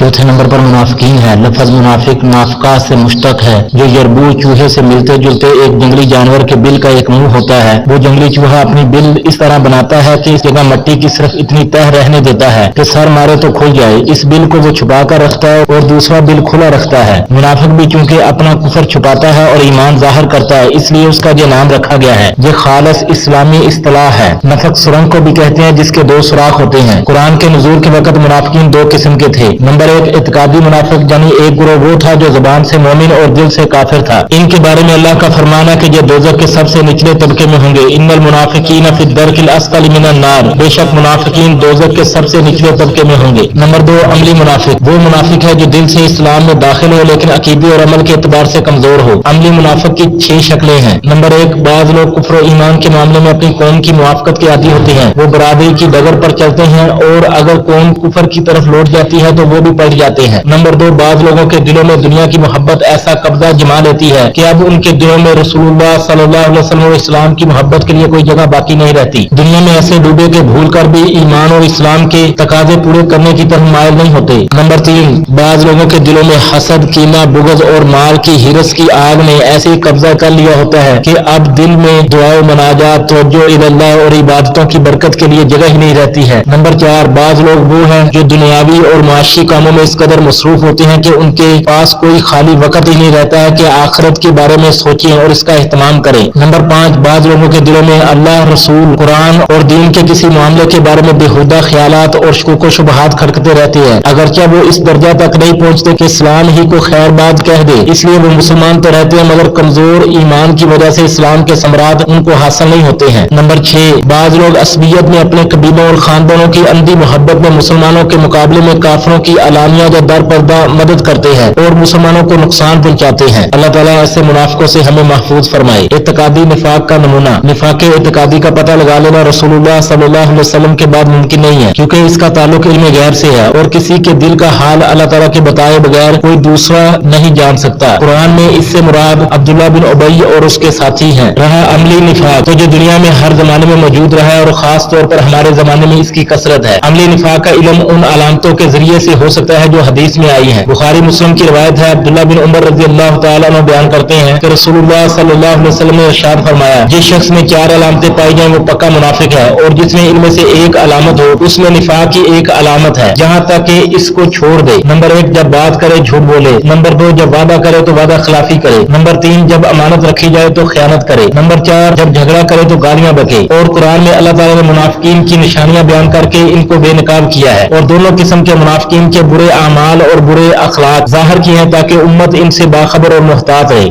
चौथे नंबर पर मुनाफिकीन है। लफ्ज मुनाफिक नाफका से मुश्तक है, जो यरबू चूहे से मिलते जुलते एक जंगली जानवर के बिल का एक मुंह होता है। वो जंगली चूहा अपनी बिल इस तरह बनाता है कि इस जगह मिट्टी की सिर्फ इतनी तह रहने देता है कि सर मारे तो खुल जाए। इस बिल को वो छुपा कर रखता है और दूसरा बिल खुला रखता है। मुनाफिक भी चूंकि अपना कुफर छुपाता है और ईमान जाहिर करता है, इसलिए उसका ये नाम रखा गया है। ये खालस इस्लामी इस्तिलाह है। नफक सुरंग को भी कहते हैं, जिसके दो सुराख होते हैं। कुरान के नुज़ूल के वक्त मुनाफिकीन दो किस्म के थे। नंबर एक, इत्कादी मुनाफिक, यानी एक गिरोह वो था जो जुबान से मोमिन और दिल से काफिर था। इनके बारे में अल्लाह का फरमाना कि ये दोज़ख के सबसे निचले तबके में होंगे। इन्नल मुनाफिकीन फी दरकिल अस्फली मिनन नार, बेशक मुनाफिकीन दोज़ख के सबसे निचले तबके में होंगे। नंबर दो, अमली मुनाफिक, वो मुनाफिक है जो दिल से इस्लाम में दाखिल हो लेकिन अकीदे और अमल के एतबार से कमजोर हो। अमली मुनाफिक की 6 शक्लें हैं। नंबर एक, बाज लोग कुफ्र और ईमान के मामले में अपनी कौम की मुआफकत के आदी होते हैं। वो बराबरी की डगर पर चलते हैं और अगर कौम कुफर की तरफ लौट जाती है तो वो भी पलट जाते हैं। नंबर दो, बाज लोगों के दिलों में दुनिया की मोहब्बत ऐसा कब्जा जमा लेती है कि अब उनके दिलों में रसूलुल्लाह सल्लल्लाहु अलैहि वसल्लम और इस्लाम की मोहब्बत के लिए कोई जगह बाकी नहीं रहती। दुनिया में ऐसे डूबे के भूल कर भी ईमान और इस्लाम के तकाजे पूरे करने की तरफ मायल नहीं होते। नंबर तीन, बाज लोगों के दिलों में हसद, कीना, बुग़्ज़ और माल की हिरस की आग ने ऐसे कब्जा कर लिया होता है कि अब दिल में दुआ, मनाजात, तवज्जो इल्लल्लाह और इबादतों की बरकत के लिए जगह ही नहीं रहती है। नंबर चार, बाज लोग वो हैं जो दुनियावी और माशी कामों में इस कदर मसरूफ होते हैं कि उनके पास कोई खाली वक्त ही नहीं रहता है कि आखिरत के बारे में सोचें और इसका एहतमाम करें। नंबर पांच, बाज लोगों के दिलों में अल्लाह, रसूल, कुरान और दीन के किसी मामले के बारे में बेहुदा ख्यालात और शुक शुबहात खड़कते रहते हैं, अगरचे वो इस दर्जा तक नहीं पहुंचते कि इस्लाम ही को खैर बात कह दे। इसलिए वो मुसलमान तो रहते हैं मगर कमजोर ईमान की वजह से इस्लाम के समरात उनको हासिल नहीं होते हैं। नंबर छह, बाज लोग असबियत में अपने कबीलों और खानदानों की अंधी मोहब्बत में मुसलमानों के मुकाबले में काफिरों की अलानिया या दर पर्दा मदद करते हैं और मुसलमानों को नुकसान पहुंचाते हैं। अल्लाह ताला ऐसे मुनाफिकों से हमें महफूज फरमाए। इत्कादी निफाक का नमूना, निफाक इत्कादी का पता लगा लेना रसूलुल्लाह सल्लल्लाहु अलैहि वसल्लम के बाद मुमकिन नहीं है, क्योंकि इसका ताल्लुक इल्म गैब से है और किसी के दिल का हाल अल्लाह ताला के बताए बगैर कोई दूसरा नहीं जान सकता। कुरान में इससे मुराद अब्दुल्लाह बिन उबई और उसके साथी हैं। रहा अमली निफाक, तो जो दुनिया में हर जमाने में मौजूद रहा है और खास तौर पर हमारे जमाने में इसकी कसरत है। अमली निफाक का इल्म उन अलामतों के जरिए से हो सकता है जो हदीस में आई है। बुखारी मुस्लिम की रिवायत है, अब्दुल्लाह बिन उमर रज़ी अल्लाह तआला अन्हु बयान करते हैं कि रसूलुल्लाह सल्लल्लाहु अलैहि वसल्लम ने इरशाद फरमाया, जिस शख्स में 4 अलामतें पाई जाएं वो पक्का मुनाफिक है और जिसमें इनमें से एक अलामत हो उसमें निफाक की एक अलामत है, जहां तक कि इसको छोड़ दे। नंबर 1, जब बात करे झूठ बोले। नंबर 2, जब वादा करे तो वादा खिलाफी करे। नंबर 3, जब अमानत रखी जाए तो खयानत करे। नंबर 4, जब झगड़ा करे तो गालियां बके। और कुरान में अल्लाह ताला ने मुनाफिकीन की निशानियां बयान करके इनको बेनकाब किया है और दोनों किस्म के मुनाफिकीन के बुरे अमाल और बुरे अखलाक जाहिर किए हैं ताकि उम्मत इनसे बाखबर और मुहतात रहे।